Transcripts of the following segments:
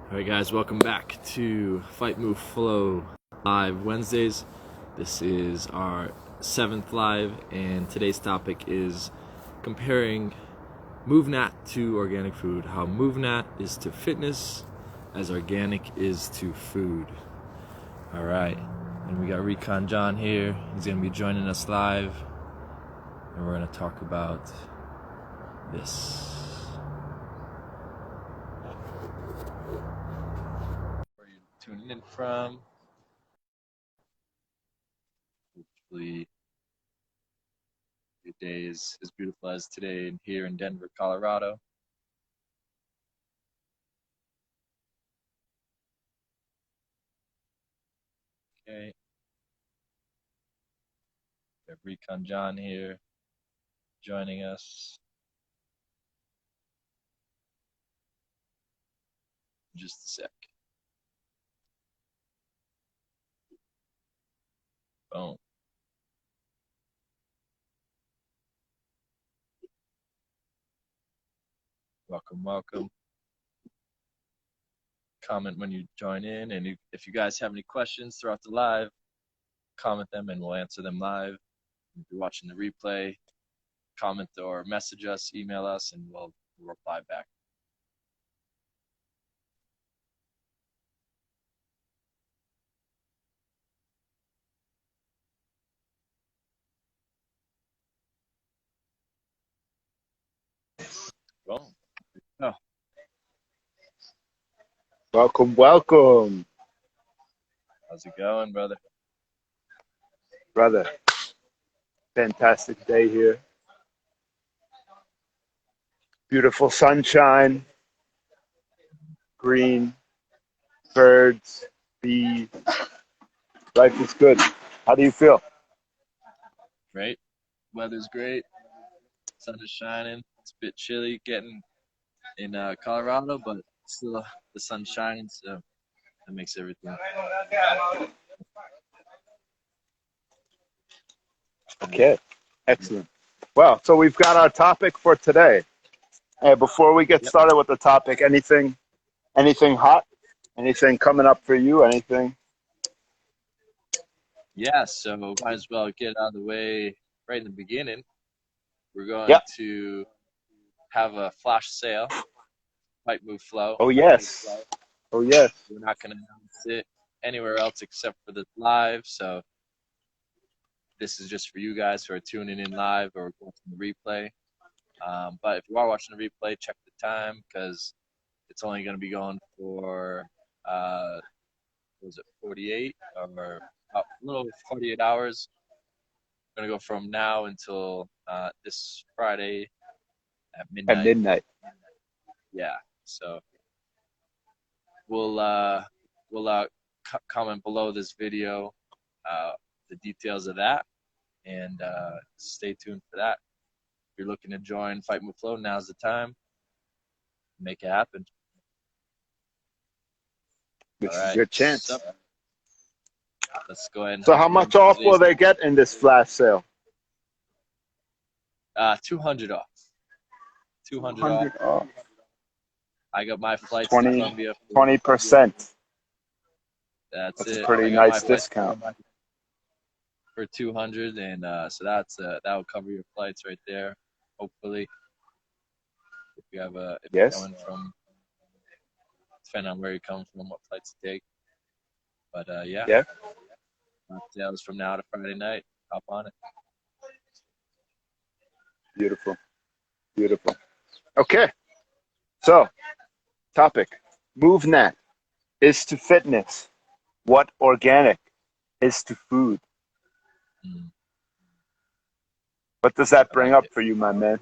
Alright guys, welcome back to Fight Move Flow Live Wednesdays. This is our 7th live, and today's topic is comparing MovNat to organic food. How MovNat is to fitness as organic is to food. Alright, and we got Recon John here. He's going to be joining us live, and we're going to talk about this. Tuning in from. Hopefully your day is as beautiful as today here in Denver, Colorado. Okay. We have Recon John here joining us. Just a sec. Boom. Welcome, welcome. Comment when you join in, and if you guys have any questions throughout the live, comment them and we'll answer them live. If you're watching the replay, comment or message us, email us, and we'll reply back. Boom. Oh. Welcome, welcome. How's it going, brother? Brother, fantastic day here. Beautiful sunshine, green, birds, bees. Life is good. How do you feel? Great. Weather's great. Sun is shining. It's a bit chilly getting in Colorado, but still the sun's shining, so that makes everything. Okay, excellent. Well, so we've got our topic for today. Before we get started with the topic, anything hot? Anything coming up for you? Anything? Yeah, so might as well get it out of the way right in the beginning. We're going to have a flash sale, Fight Move Flow. Oh, yes. Oh, yes. We're not going to announce it anywhere else except for this live, so this is just for you guys who are tuning in live or watching the replay. But if you are watching the replay, check the time, because it's only going to be going for, 48 or a little over 48 hours. We're going to go from now until this Friday at midnight. At midnight. Yeah, so we'll comment below this video the details of that, and stay tuned for that. If you're looking to join Fight Move Flow, now's the time. Make it happen. This is your chance. So, let's go ahead. And so how much off will they get in this flash sale? 200 off. 200 off. I got my flights to Columbia. 20%. That's it. A pretty nice discount. For 200, and so that will cover your flights right there. Hopefully, if you have if you're coming from, depending on where you come from, what flights to take. But yeah. Sales from now to Friday night. Hop on it. Beautiful, beautiful. Okay, so topic: MovNat is to fitness what organic is to food. What does that bring up for you, my man?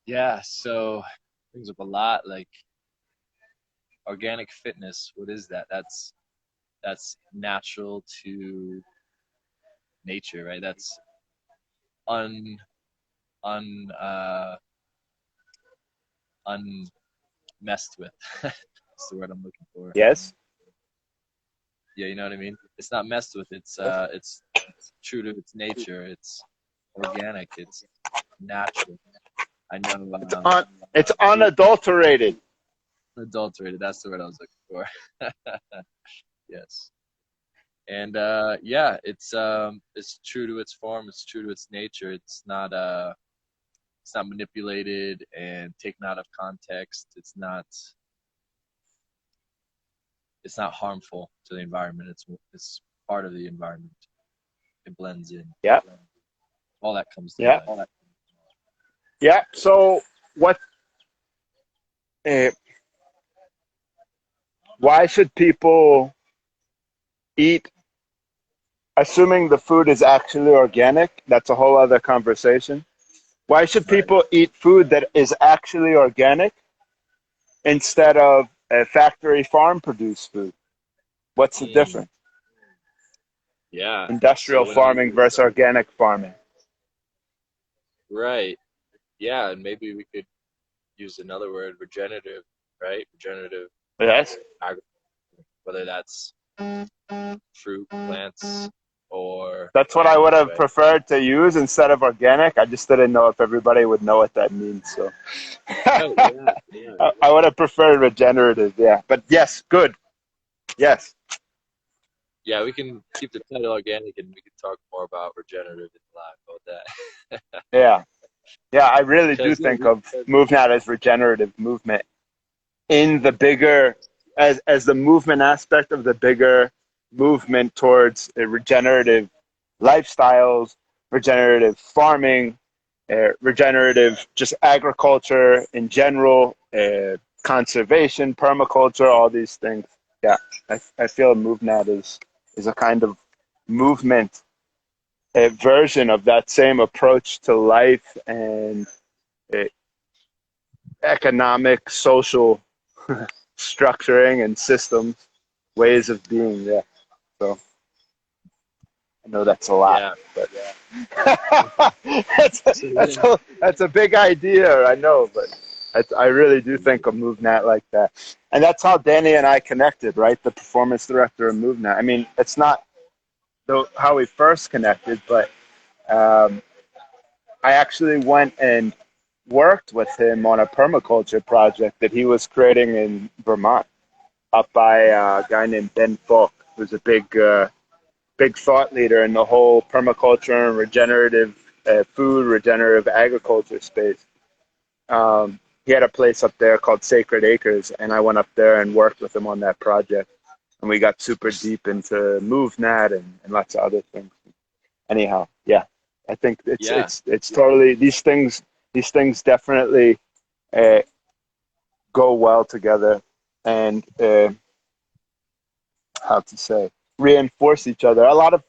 Yeah, so it brings up a lot. Like, organic fitness, what is that? That's natural to nature, right? That's unmessed with. That's the word I'm looking for. Yes. Yeah, you know what I mean? It's not messed with. It's true to its nature. It's organic. It's natural. I know. It's unadulterated. Unadulterated. That's the word I was looking for. Yes. And yeah, it's true to its form. It's true to its nature. It's not manipulated and taken out of context. It's not harmful to the environment. It's part of the environment. It blends in. Yeah, All that comes through yeah, life. yeah. So what? Uh, why should people eat? Assuming the food is actually organic, that's a whole other conversation. Why should Right. people eat food that is actually organic instead of a factory farm produced food? What's the Mm, difference? yeah. Industrial So when you farming versus organic farming. right, yeah, and maybe we could use another word, regenerative, right? Regenerative Yes. agriculture, whether that's fruit, plants, or That's what I would animals, have right? preferred to use instead of organic. I just didn't know if everybody would know what that means. So Right, yeah, yeah. I would have preferred regenerative. Yeah. But yes, good. Yes. Yeah, we can keep the title organic and we can talk more about regenerative in the lab about that. Yeah. Yeah. I really do Because, yeah, think of MovNat as regenerative movement in the bigger, as the movement aspect of the bigger movement towards regenerative lifestyles, regenerative farming, regenerative just agriculture in general, conservation, permaculture, all these things. Yeah, I feel MovNat is a kind of movement, a version of that same approach to life and uh, economic, social structuring and systems, ways of being. Yeah. So I know that's a lot, yeah. but So, yeah, that's a big idea. I know, but I really do think of MovNat like that, and that's how Danny and I connected, right? The performance director of MovNat. I mean, it's not how we first connected, but um, I actually went and worked with him on a permaculture project that he was creating in Vermont, up by a guy named Ben Falk, who's a big thought leader in the whole permaculture and regenerative food, regenerative agriculture space. He had a place up there called Sacred Acres, and I went up there and worked with him on that project. And we got super deep into MoveNat and lots of other things. Anyhow, yeah, I think yeah, it's totally these things definitely uh, go well together, and how to say reinforce each other. A lot of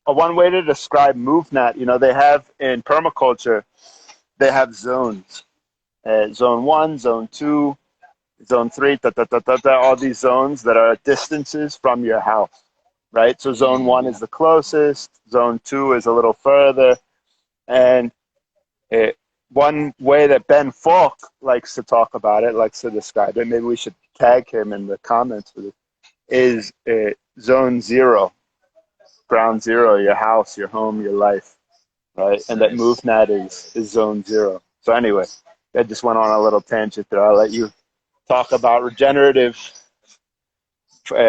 one way to describe MoveNat, they have in permaculture, they have zones. Zone 1, Zone 2, Zone 3, all these zones that are distances from your house, right? So Zone 1 is the closest, Zone 2 is a little further. And it, one way that Ben Falk likes to talk about it, likes to describe it, maybe we should tag him in the comments for this, is Zone 0, ground zero, your house, your home, your life, right? it's And that nice. MoveNat is Zone 0. So anyway, I just went on a little tangent there. I'll let you talk about regenerative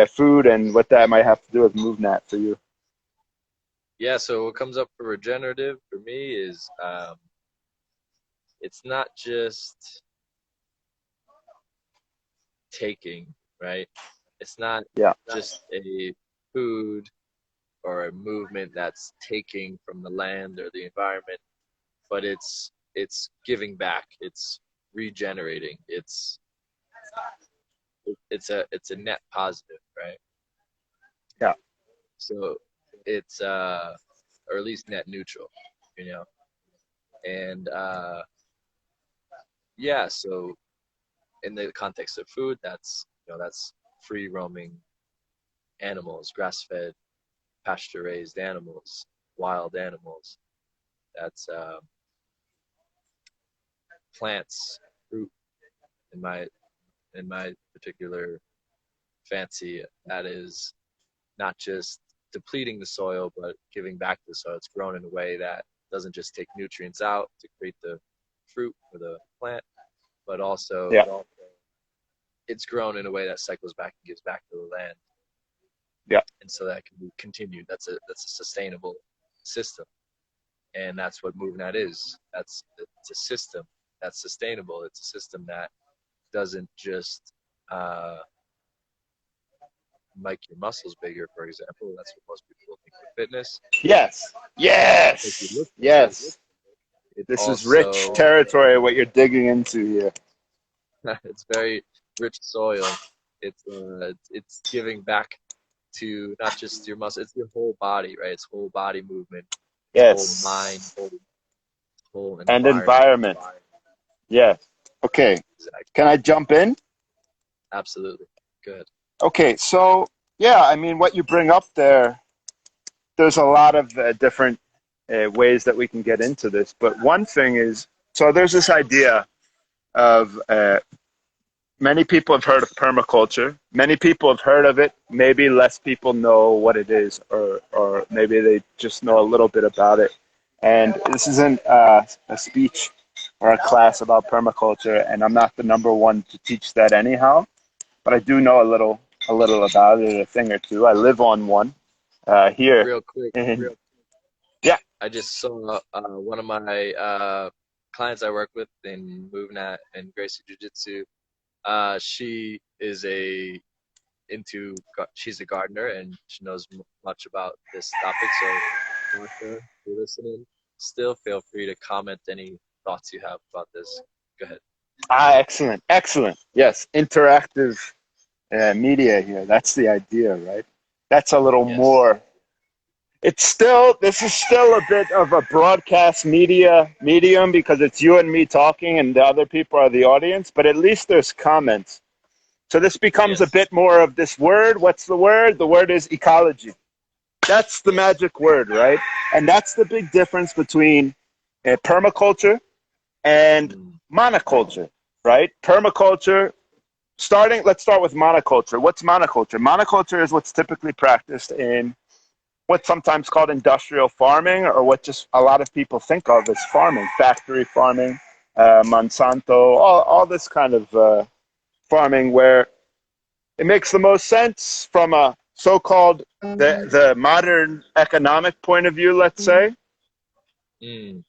food and what that might have to do with MoveNat for you. Yeah, so what comes up for regenerative for me is it's not just taking, right? It's not Yeah, just a food or a movement that's taking from the land or the environment, but it's giving back. It's regenerating. It's a net positive, right? yeah, So it's or at least net neutral, you know. And yeah, so in the context of food, that's free roaming animals, grass fed, pasture raised animals, wild animals. That's plants, fruit in my particular fancy. That is not just depleting the soil, but giving back to the soil. It's grown in a way that doesn't just take nutrients out to create the fruit or the plant, but also yeah, it's grown in a way that cycles back and gives back to the land. Yeah. And so that can be continued. That's a sustainable system. And that's what MovNat is. It's a system that's sustainable. It's a system that doesn't just make your muscles bigger, for example. That's what most people think of fitness. Yes. Make you Yes. look better. Yes. It This is rich also, territory, what you're digging into here. it's very rich soil. It's giving back to not just your muscle, it's your whole body, right? It's whole body movement, it's whole mind, Yes. whole And environment. environment. Yes. Okay. Exactly. Can I jump in? Absolutely. Good. Okay. So, yeah, I mean, what you bring up there, there's a lot of different ways that we can get into this. But one thing is, so there's this idea of many people have heard of permaculture. Many people have heard of it. Maybe less people know what it is, or maybe they just know a little bit about it. And this isn't a speech or a class about permaculture, and I'm not the number one to teach that anyhow. But I do know a little about it, a thing or two. I live on one here. Real quick, Yeah. I just saw one of my clients I work with in MovNat and Gracie Jiu-Jitsu. She is she's a gardener and she knows much about this topic. So, Martha, if you're listening, still feel free to comment any thoughts you have about this. Go ahead. Excellent. Excellent. Yes. Interactive media here. That's the idea, right? That's a little Yes. more. This is still a bit of a broadcast medium because it's you and me talking and the other people are the audience, but at least there's comments. So this becomes a bit more of this word. What's the word? The word is ecology. That's the magic word, right? And that's the big difference between permaculture and monoculture, right? Permaculture, let's start with monoculture. What's monoculture? Monoculture is what's typically practiced in what's sometimes called industrial farming, or what just a lot of people think of as farming, factory farming, Monsanto, all this kind of farming where it makes the most sense from a so-called the modern economic point of view, let's say. Mm.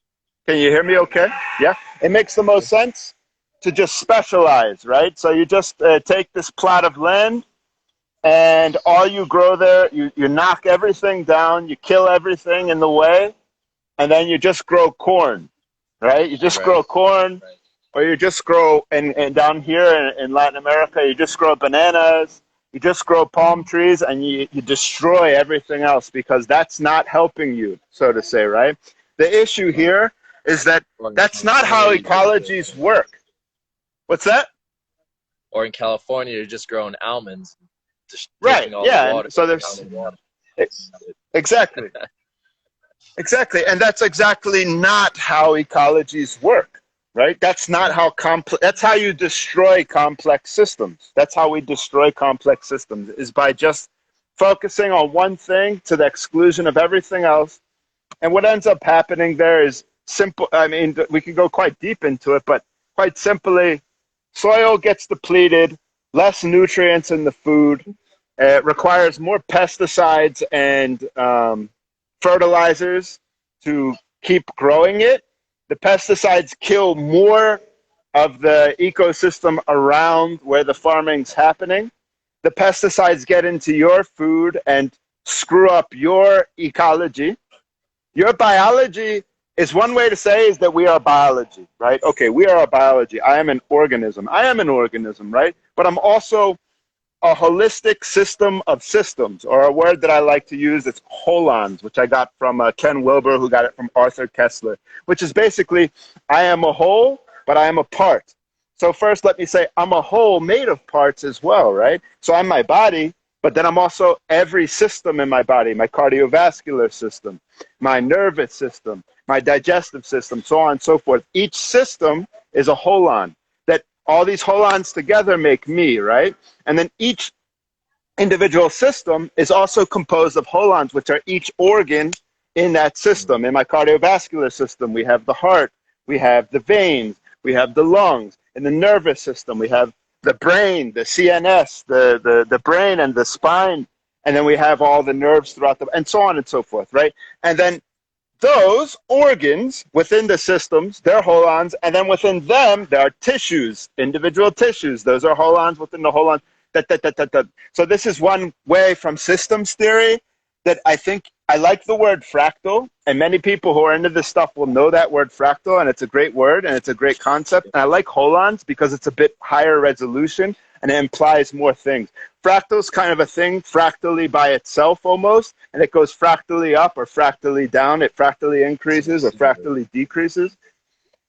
Can you hear me okay? Yeah. It makes the most sense to just specialize, right? So you just take this plot of land, and all you grow there, you knock everything down, you kill everything in the way, and then you just grow corn, right? You just grow corn, or you just grow, and down here in Latin America, you just grow bananas, you just grow palm trees, and you destroy everything else because that's not helping you, so to say, right? The issue here is that that's not how ecologies work. What's that? Or in California, you're just growing almonds, just Right. taking all Yeah. the water. And so there's exactly, and that's exactly not how ecologies work, right? That's not how complex. That's how you destroy complex systems. That's how we destroy complex systems, is by just focusing on one thing to the exclusion of everything else. And what ends up happening there is simple. I mean, we can go quite deep into it, but quite simply, soil gets depleted, less nutrients in the food. It requires more pesticides and fertilizers to keep growing it. The pesticides kill more of the ecosystem around where the farming's happening. The pesticides get into your food and screw up your ecology. Your biology is one way to say is that we are biology, right? Okay, we are a biology. I am an organism. I am an organism, right? But I'm also a holistic system of systems, or a word that I like to use, it's holons, which I got from Ken Wilber, who got it from Arthur Kessler, which is basically, I am a whole, but I am a part. So first, let me say, I'm a whole made of parts as well, right? So I'm my body, but then I'm also every system in my body, my cardiovascular system, my nervous system, my digestive system, so on and so forth. Each system is a holon. All these holons together make me, right? And then each individual system is also composed of holons, which are each organ in that system. In my cardiovascular system, we have the heart, we have the veins, we have the lungs. In the nervous system, we have the brain, the CNS, the brain and the spine, and then we have all the nerves throughout the, and so on and so forth, right? And then those organs within the systems, they're holons, and then within them, there are tissues, individual tissues. Those are holons within the holon. So this is one way from systems theory that I think I like the word fractal, and many people who are into this stuff will know that word fractal, and it's a great word, and it's a great concept. And I like holons because it's a bit higher resolution, and it implies more things. Fractal's kind of a thing, fractally by itself almost, and it goes fractally up or fractally down. It fractally increases or fractally decreases.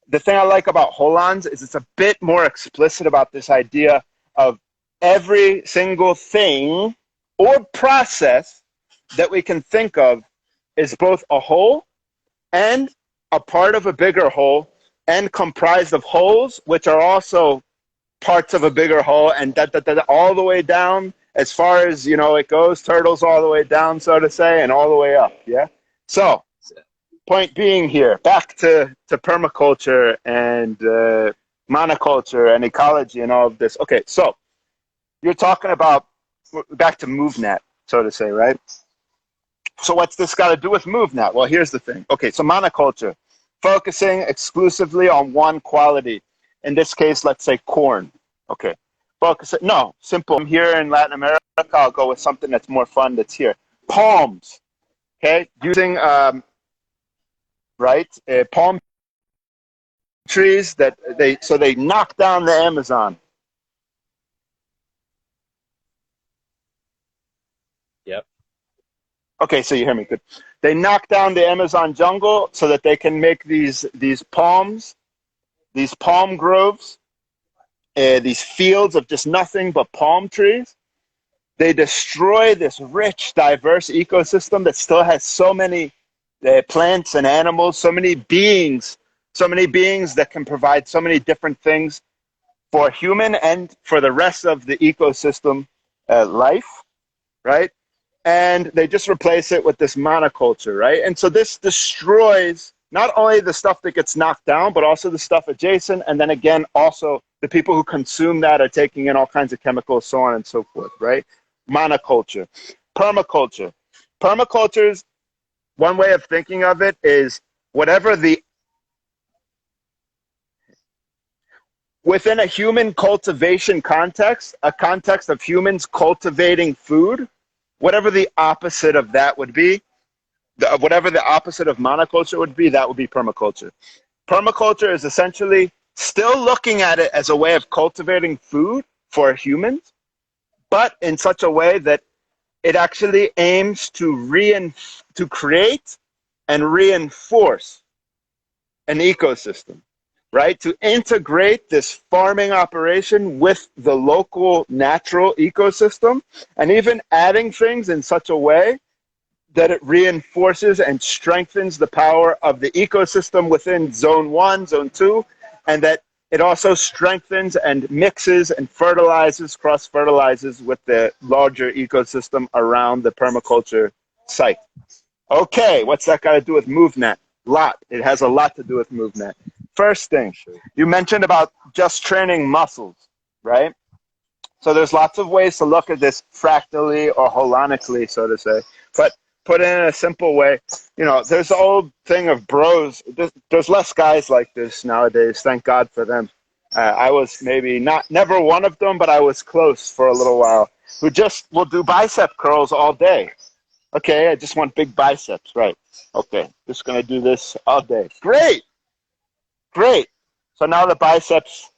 The thing I like about holons is it's a bit more explicit about this idea of every single thing or process that we can think of is both a whole and a part of a bigger whole and comprised of wholes, which are also parts of a bigger whole, and all the way down as far as, you know, it goes, turtles all the way down, so to say, and all the way up, yeah? So, point being here, back to permaculture and monoculture and ecology and all of this. Okay, so you're talking about, back to MovNat, so to say, right? So what's this got to do with MovNat? Well, here's the thing. Okay, so monoculture, focusing exclusively on one quality. In this case, let's say corn. Okay, no, simple. I'm here in Latin America. I'll go with something that's more fun that's here. Palms, okay? Using, palm trees that they knock down the Amazon. Yep. Okay, so you hear me, good. They knock down the Amazon jungle so that they can make these palms, these palm groves, these fields of just nothing but palm trees. They destroy this rich, diverse ecosystem that still has so many plants and animals, so many beings that can provide so many different things for human and for the rest of the ecosystem life, right? And they just replace it with this monoculture, right? And so this destroys not only the stuff that gets knocked down, but also the stuff adjacent. And then again, also the people who consume that are taking in all kinds of chemicals, so on and so forth, right? Monoculture. Permaculture. Permaculture's one way of thinking of it is whatever within a human cultivation context, a context of humans cultivating food, whatever the opposite of that would be, whatever the opposite of monoculture would be, that would be permaculture. Permaculture is essentially still looking at it as a way of cultivating food for humans, but in such a way that it actually aims to create and reinforce an ecosystem, right? To integrate this farming operation with the local natural ecosystem, and even adding things in such a way that it reinforces and strengthens the power of the ecosystem within zone 1, zone 2, and that it also strengthens and mixes and fertilizes, cross-fertilizes with the larger ecosystem around the permaculture site. Okay, what's that got to do with MovNat? It has a lot to do with MovNat. First thing, you mentioned about just training muscles, right? So there's lots of ways to look at this fractally or holonically, so to say. But put it in a simple way, you know, there's the old thing of bros. There's less guys like this nowadays. Thank God for them. I was maybe never one of them, but I was close for a little while, who just will do bicep curls all day. Okay, I just want big biceps, right? Okay, just going to do this all day. Great. So now the biceps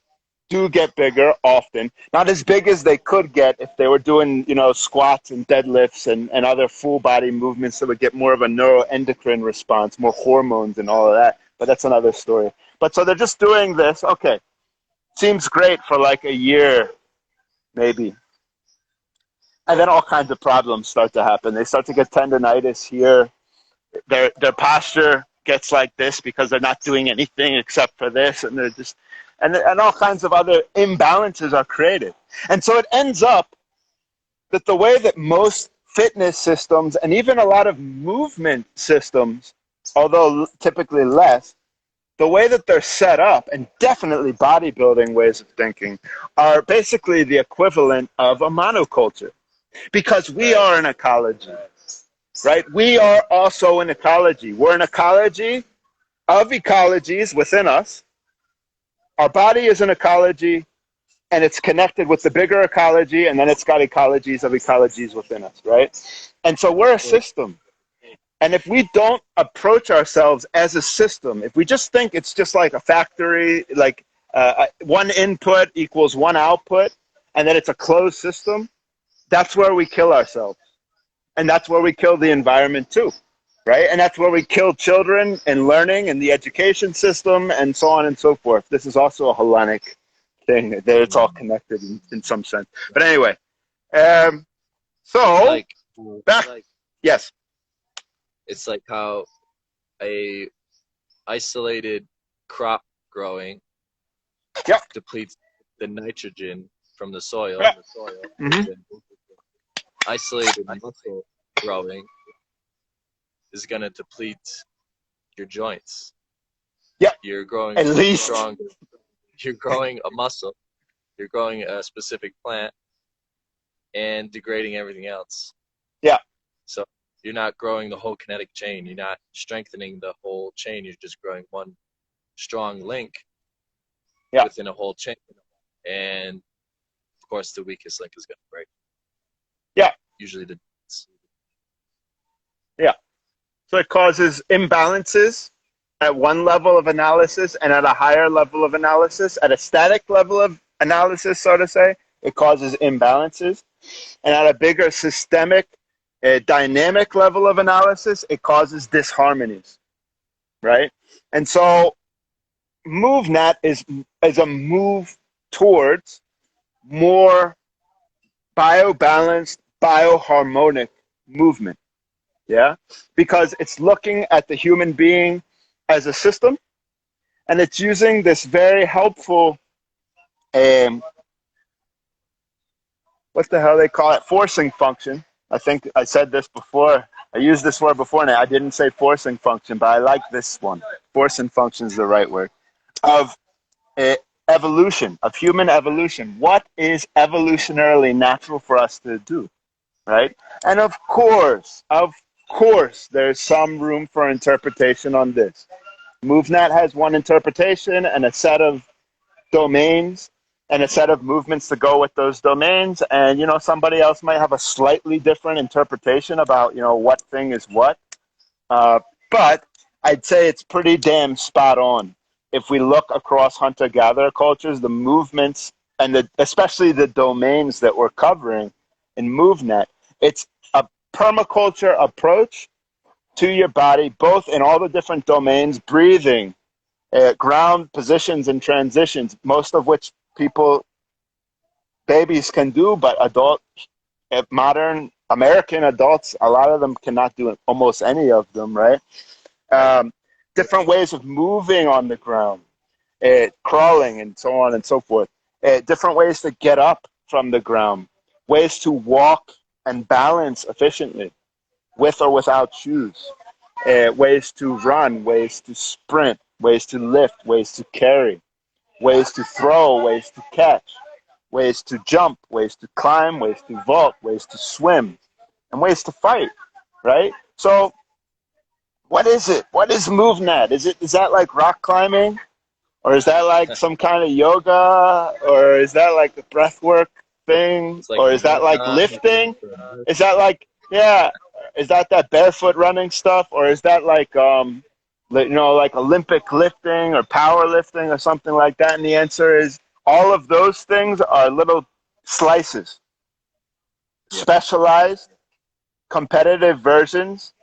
do get bigger often. Not as big as they could get if they were doing, you know, squats and deadlifts and other full body movements that would get more of a neuroendocrine response, more hormones and all of that. But that's another story. But so they're just doing this. Okay, seems great for like a year, maybe. And then all kinds of problems start to happen. They start to get tendonitis here. Their posture gets like this because they're not doing anything except for this, and they're just and all kinds of other imbalances are created. And so it ends up that the way that most fitness systems and even a lot of movement systems, although typically less, the way that they're set up, and definitely bodybuilding ways of thinking, are basically the equivalent of a monoculture, because we are an ecology, right? We are also an ecology. We're an ecology of ecologies within us. Our body is an ecology, and it's connected with the bigger ecology, and then it's got ecologies of ecologies within us, right? And so we're a system. And if we don't approach ourselves as a system, if we just think it's just like a factory, like one input equals one output, and then it's a closed system, that's where we kill ourselves. And that's where we kill the environment too, right? And that's where we kill children in learning and the education system and so on and so forth. This is also a Hellenic thing that it's all connected in some sense. But anyway, so Like, back, yes. it's like how a isolated crop growing depletes the nitrogen from the soil. Mm-hmm. Isolated muscle growing is going to deplete your joints. Yeah. You're growing at least stronger. You're growing a muscle. You're growing a specific plant and degrading everything else. Yeah. So you're not growing the whole kinetic chain. You're not strengthening the whole chain. You're just growing one strong link within a whole chain. And of course, the weakest link is going to break. Yeah. Usually the. Yeah. So it causes imbalances at one level of analysis, and at a higher level of analysis, at a static level of analysis, so to say, it causes imbalances. And at a bigger systemic, dynamic level of analysis, it causes disharmonies, right? And so MovNat is a move towards more bio-balanced, bio-harmonic movement, yeah? Because it's looking at the human being as a system, and it's using this very helpful, what the hell they call it, forcing function. I think I said this before. I used this word before, and I didn't say forcing function, but I like this one. Forcing function is the right word. Of evolution, of human evolution. What is evolutionarily natural for us to do, right? And of course, there's some room for interpretation on this. MovNat has one interpretation and a set of domains and a set of movements to go with those domains. And, somebody else might have a slightly different interpretation about, what thing is what. But I'd say it's pretty damn spot on. If we look across hunter-gatherer cultures, the movements and especially the domains that we're covering in MovNat, it's a permaculture approach to your body, both in all the different domains, breathing, ground positions and transitions, most of which babies can do, but modern American adults, a lot of them cannot do almost any of them, right? Different ways of moving on the ground, crawling and so on and so forth. Different ways to get up from the ground, ways to walk and balance efficiently with or without shoes, ways to run, ways to sprint, ways to lift, ways to carry, ways to throw, ways to catch, ways to jump, ways to climb, ways to vault, ways to swim, and ways to fight, right? So what is it? What is MovNat? Is that like rock climbing? Or is that like some kind of yoga? Or is that like a breathwork thing? Like, or is that like lifting? Is that like, is that barefoot running stuff? Or is that like, like Olympic lifting or powerlifting or something like that? And the answer is all of those things are little slices, specialized, competitive versions,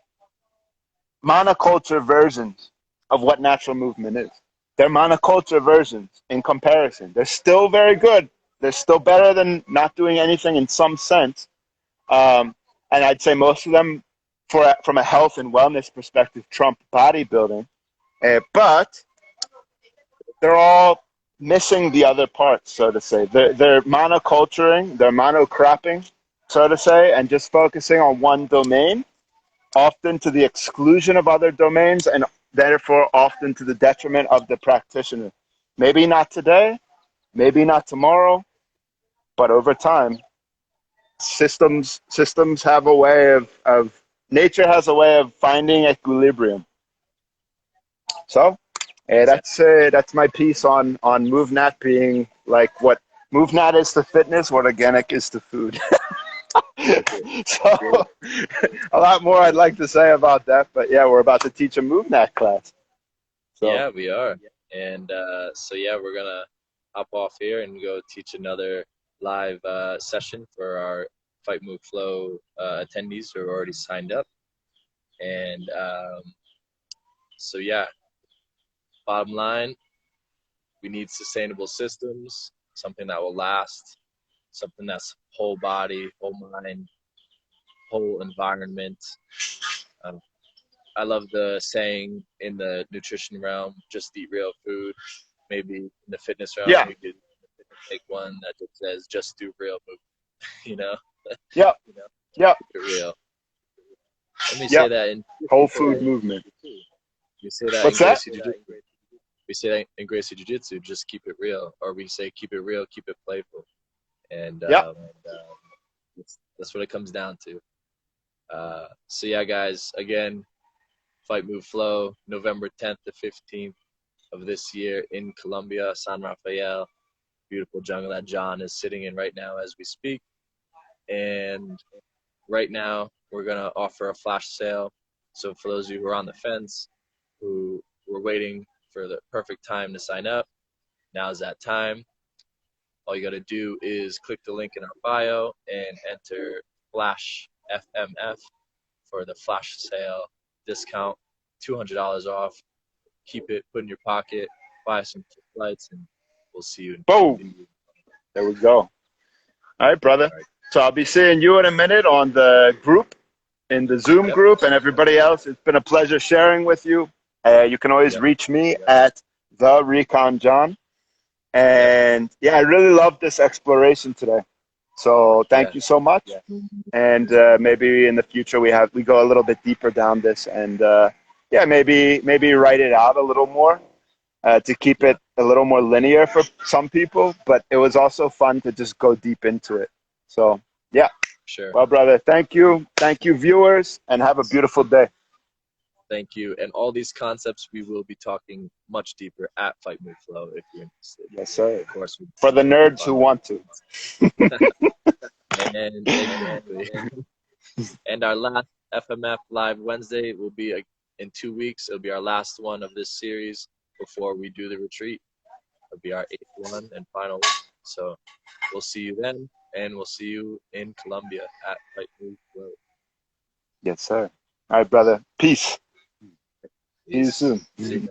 monoculture versions of what natural movement is. They're monoculture versions in comparison. They're still very good. They're still better than not doing anything in some sense. And I'd say most of them, from a health and wellness perspective, trump bodybuilding. But they're all missing the other parts, so to say. They're monoculturing, they're monocropping, so to say, and just focusing on one domain, often to the exclusion of other domains, and therefore often to the detriment of the practitioner. Maybe not today, maybe not tomorrow, but over time, systems have a way of nature has a way of finding equilibrium. So that's my piece on MovNat being like what MovNat is to fitness, what organic is to food. So a lot more I'd like to say about that, but yeah, we're about to teach a MovNat class. So Yeah, we are. And so, yeah, we're going to hop off here and go teach another live session for our Fight Move Flow attendees who are already signed up. And so, yeah, bottom line, we need sustainable systems, something that will last, something that's whole body, whole mind, whole environment. Um, I love the saying in the nutrition realm, just eat real food. Maybe in the fitness realm, yeah, we could make one that just says, just do real movement, you know? yep, You know, yep, keep it real. Let me say yep. that in Whole food movement. we say that in What's that? Gracie Jiu-Jitsu. We say that in Gracie Jiu-Jitsu, just keep it real. Or we say keep it real, keep it playful. And Yep. that's what it comes down to. So yeah, guys, again, Fight Move Flow, November 10th to 15th of this year in Colombia, San Rafael, beautiful jungle that John is sitting in right now as we speak. And right now, we're going to offer a flash sale. So for those of you who are on the fence, who were waiting for the perfect time to sign up, now's that time. All you got to do is click the link in our bio and enter Flash FMF for the flash sale discount, $200 off. Keep it, put in your pocket, buy some flights, and we'll see you in Colombia. Boom. There we go. All right, brother. All right. So I'll be seeing you in a minute on the group, in the Zoom Yep. group, and everybody else. It's been a pleasure sharing with you. You can always Yep. reach me at the Recon John. And yeah, I really loved this exploration today. So thank you so much. And maybe in the future we go a little bit deeper down this, and yeah, maybe write it out a little more to keep it a little more linear for some people. But it was also fun to just go deep into it. So yeah. Sure. Well, brother, thank you, viewers, and have a beautiful day. Thank you. And all these concepts we will be talking much deeper at Fight Move Flow if you're interested. Yes, sir. Of course. For the nerds who want to. And exactly. And our last FMF Live Wednesday will be in 2 weeks. It'll be our last one of this series before we do the retreat. It'll be our 8th one and final one. So we'll see you then, and we'll see you in Colombia at Fight Move Flow. Yes, sir. All right, brother. Peace. See you soon. See you.